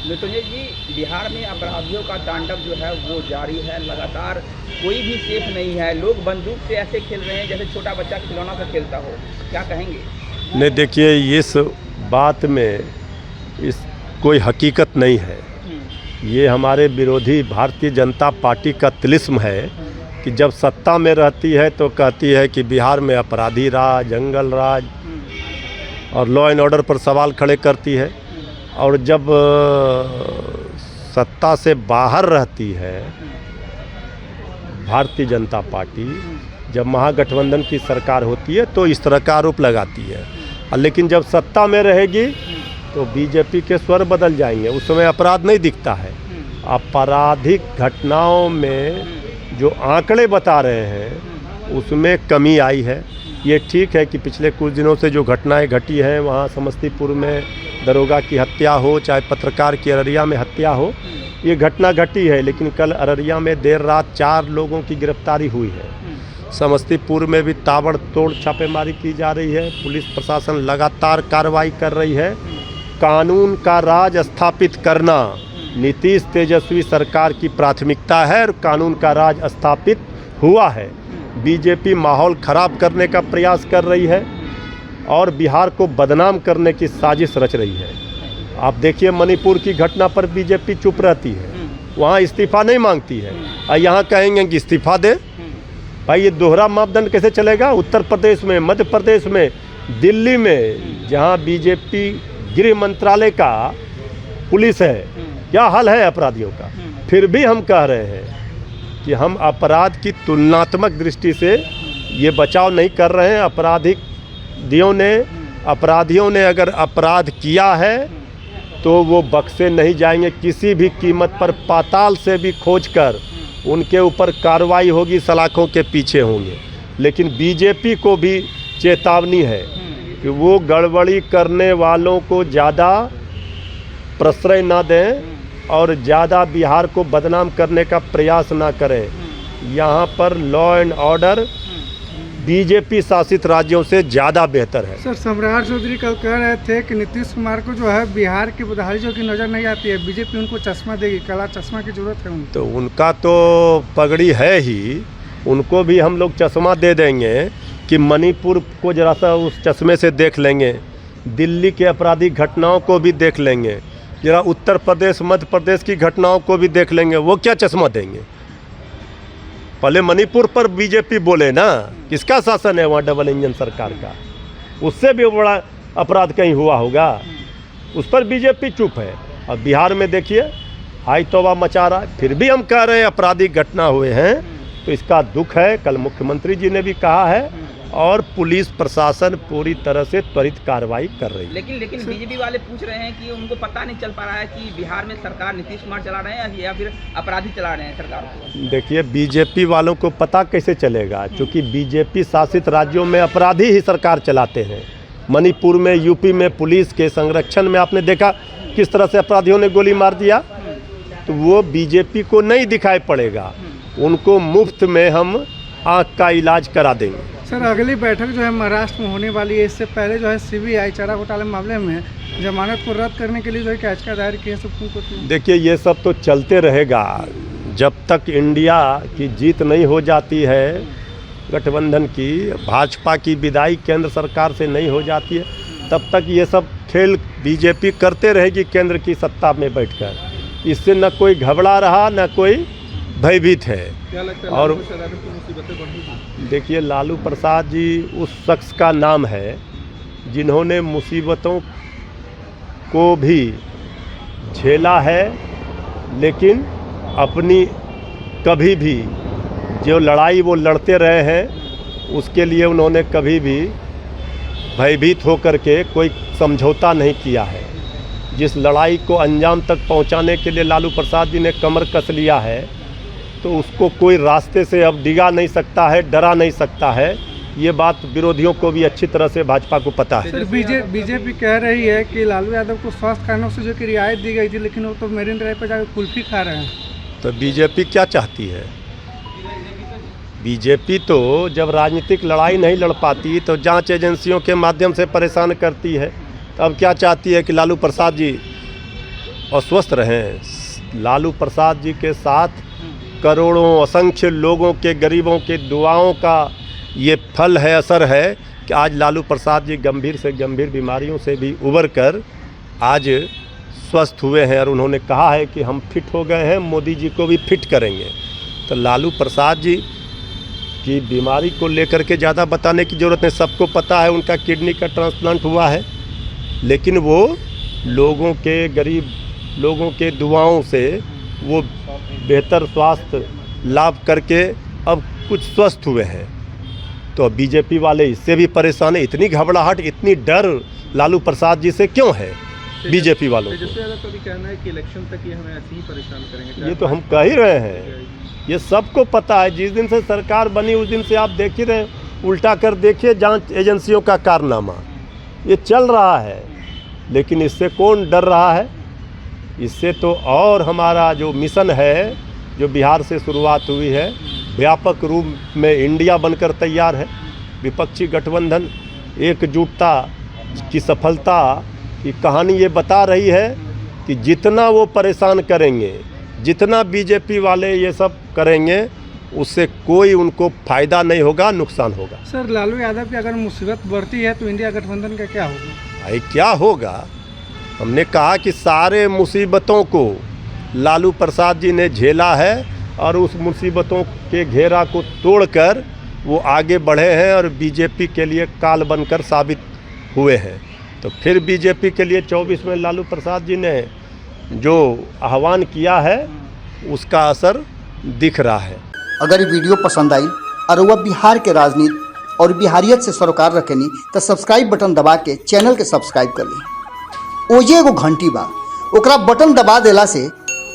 मृत्युंजय जी, बिहार में अपराधियों का तांडव जो है वो जारी है लगातार। कोई भी सेफ नहीं है। लोग बंदूक से ऐसे खेल रहे हैं जैसे छोटा बच्चा खिलौना से खेलता हो। क्या कहेंगे? नहीं, देखिए, इस बात में कोई हकीकत नहीं है। ये हमारे विरोधी भारतीय जनता पार्टी का तिलिस्म है कि जब सत्ता में रहती है तो कहती है कि बिहार में अपराधी राज, जंगल राज और लॉ एंड ऑर्डर पर सवाल खड़े करती है, और जब सत्ता से बाहर रहती है भारतीय जनता पार्टी, जब महागठबंधन की सरकार होती है तो इस तरह का आरोप लगाती है। लेकिन जब सत्ता में रहेगी तो बीजेपी के स्वर बदल जाएंगे, उस समय अपराध नहीं दिखता है। आपराधिक घटनाओं में जो आंकड़े बता रहे हैं उसमें कमी आई है। ये ठीक है कि पिछले कुछ दिनों से जो घटनाएं घटी हैं, वहाँ समस्तीपुर में दरोगा की हत्या हो, चाहे पत्रकार की अररिया में हत्या हो, ये घटना घटी है। लेकिन कल अररिया में देर रात 4 लोगों की गिरफ्तारी हुई है। समस्तीपुर में भी ताबड़तोड़ छापेमारी की जा रही है। पुलिस प्रशासन लगातार कार्रवाई कर रही है। कानून का राज स्थापित करना नीतीश तेजस्वी सरकार की प्राथमिकता है और कानून का राज स्थापित हुआ है। बीजेपी माहौल खराब करने का प्रयास कर रही है और बिहार को बदनाम करने की साजिश रच रही है। आप देखिए, मणिपुर की घटना पर बीजेपी चुप रहती है, वहाँ इस्तीफा नहीं मांगती है, और यहाँ कहेंगे कि इस्तीफा दे। भाई, ये दोहरा मापदंड कैसे चलेगा? उत्तर प्रदेश में, मध्य प्रदेश में, दिल्ली में, जहाँ बीजेपी गृह मंत्रालय का पुलिस है, क्या हाल है अपराधियों का। फिर भी हम कह रहे हैं कि हम अपराध की तुलनात्मक दृष्टि से ये बचाव नहीं कर रहे हैं। अपराधियों ने अगर अपराध किया है तो वो बख्शे नहीं जाएंगे। किसी भी कीमत पर पाताल से भी खोजकर उनके ऊपर कार्रवाई होगी, सलाखों के पीछे होंगे। लेकिन बीजेपी को भी चेतावनी है कि वो गड़बड़ी करने वालों को ज़्यादा प्रश्रय ना दें और ज़्यादा बिहार को बदनाम करने का प्रयास ना करें। यहाँ पर लॉ एंड ऑर्डर बीजेपी शासित राज्यों से ज़्यादा बेहतर है। सर, सम्राट चौधरी कल कह रहे थे कि नीतीश कुमार को जो है बिहार की बदहालियों की नज़र नहीं आती है, बीजेपी उनको चश्मा देगी, काला चश्मा की जरूरत है उनको। तो उनका तो पगड़ी है ही, उनको भी हम लोग चश्मा दे देंगे कि मणिपुर को जरा सा उस चश्मे से देख लेंगे, दिल्ली के आपराधिक घटनाओं को भी देख लेंगे, जरा उत्तर प्रदेश मध्य प्रदेश की घटनाओं को भी देख लेंगे। वो क्या चश्मा देंगे? पहले मणिपुर पर बीजेपी बोले ना, किसका शासन है वहाँ डबल इंजन सरकार का? उससे भी बड़ा अपराध कहीं हुआ होगा, उस पर बीजेपी चुप है। अब बिहार में देखिए, हाई तौबा मचा रहा है। फिर भी हम कह रहे हैं आपराधिक घटना हुए हैं तो इसका दुख है। कल मुख्यमंत्री जी ने भी कहा है और पुलिस प्रशासन पूरी तरह से त्वरित कार्रवाई कर रही है। लेकिन बीजेपी वाले पूछ रहे हैं कि उनको पता नहीं चल पा रहा है कि बिहार में सरकार नीतीश कुमार चला रहे हैं या फिर अपराधी चला रहे हैं सरकार को। देखिए, बीजेपी वालों को पता कैसे चलेगा, क्योंकि बीजेपी शासित राज्यों में अपराधी ही सरकार चलाते हैं। मणिपुर में, यूपी में पुलिस के संरक्षण में आपने देखा किस तरह से अपराधियों ने गोली मार दिया। तो वो बीजेपी को नहीं दिखाई पड़ेगा, उनको मुफ्त में हम आँख का इलाज करा देंगे। सर, अगली बैठक जो है महाराष्ट्र में होने वाली है, इससे पहले जो है सीबीआई चारा घोटाले मामले में जमानत को रद्द करने के लिए जो है याचिका दायर की है सुप्रीम कोर्ट में। देखिए, ये सब तो चलते रहेगा जब तक इंडिया की जीत नहीं हो जाती है, गठबंधन की, भाजपा की विदाई केंद्र सरकार से नहीं हो जाती है, तब तक ये सब खेल बीजेपी करते रहेगी केंद्र की सत्ता में बैठकर। इससे न कोई घबरा रहा न कोई भयभीत है। क्या लगता है और मुसीबतें बढ़ी? देखिए, लालू प्रसाद जी उस शख्स का नाम है जिन्होंने मुसीबतों को भी झेला है, लेकिन अपनी कभी भी जो लड़ाई वो लड़ते रहे हैं उसके लिए उन्होंने कभी भी भयभीत होकर के कोई समझौता नहीं किया है। जिस लड़ाई को अंजाम तक पहुंचाने के लिए लालू प्रसाद जी ने कमर कस लिया है, तो उसको कोई रास्ते से अब डिगा नहीं सकता है, डरा नहीं सकता है। ये बात विरोधियों को भी अच्छी तरह से भाजपा को पता है। सर, बीजेपी कह रही है कि लालू यादव को स्वास्थ्य कारणों से जो कि रियायत दी गई थी, लेकिन वो तो मेरिन ड्राइव पर जाकर कुल्फी खा रहे हैं। तो बीजेपी क्या चाहती है? बीजेपी तो जब राजनीतिक लड़ाई नहीं लड़ पाती तो जांच एजेंसियों के माध्यम से परेशान करती है। तो अब क्या चाहती है कि लालू प्रसाद जी और स्वस्थ रहें। लालू प्रसाद जी के साथ करोड़ों असंख्य लोगों के, गरीबों के दुआओं का ये फल है, असर है कि आज लालू प्रसाद जी गंभीर से गंभीर बीमारियों से भी उबर कर आज स्वस्थ हुए हैं और उन्होंने कहा है कि हम फिट हो गए हैं, मोदी जी को भी फिट करेंगे। तो लालू प्रसाद जी की बीमारी को लेकर के ज़्यादा बताने की ज़रूरत नहीं, सबको पता है उनका किडनी का ट्रांसप्लांट हुआ है, लेकिन वो लोगों के, गरीब लोगों के दुआओं से वो बेहतर स्वास्थ्य लाभ करके अब कुछ स्वस्थ हुए हैं। तो बीजेपी वाले इससे भी परेशान है। इतनी घबराहट, इतनी डर लालू प्रसाद जी से क्यों है बीजेपी वालों को? तो भी कहना है कि इलेक्शन तक ये हमें ऐसे ही परेशान करेंगे। ये तो हम कह ही रहे हैं, ये सबको पता है। जिस दिन से सरकार बनी उस दिन से आप देख ही रहे हैं, उल्टा कर देखिए जांच एजेंसियों का कारनामा, ये चल रहा है। लेकिन इससे कौन डर रहा है? इससे तो और हमारा जो मिशन है, जो बिहार से शुरुआत हुई है, व्यापक रूप में इंडिया बनकर तैयार है। विपक्षी गठबंधन एकजुटता की सफलता की कहानी ये बता रही है कि जितना वो परेशान करेंगे, जितना बीजेपी वाले ये सब करेंगे, उससे कोई उनको फ़ायदा नहीं होगा, नुकसान होगा। सर, लालू यादव की अगर मुसीबत बढ़ती है तो इंडिया गठबंधन का क्या होगा? भाई क्या होगा? हमने कहा कि सारे मुसीबतों को लालू प्रसाद जी ने झेला है और उस मुसीबतों के घेरा को तोड़कर वो आगे बढ़े हैं और बीजेपी के लिए काल बनकर साबित हुए हैं। तो फिर बीजेपी के लिए 24 में लालू प्रसाद जी ने जो आह्वान किया है उसका असर दिख रहा है। अगर ये वीडियो पसंद आई और वह बिहार के राजनीति और बिहारियत से सरोकार रखेनी तो सब्सक्राइब बटन दबा के चैनल के सब्सक्राइब कर ली। ओजे एगो घंटी बा, ओकरा बटन दबा देला से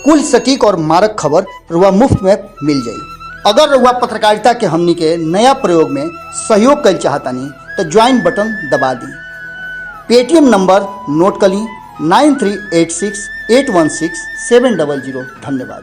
कुल सटीक और मारक खबर रुआ मुफ्त में मिल जाई। अगर रुआ पत्रकारिता के हमनी के नया प्रयोग में सहयोग कर चाहतानी तो ज्वाइन बटन दबा दी। पेटीएम नंबर नोट कर ली 9386816700। धन्यवाद।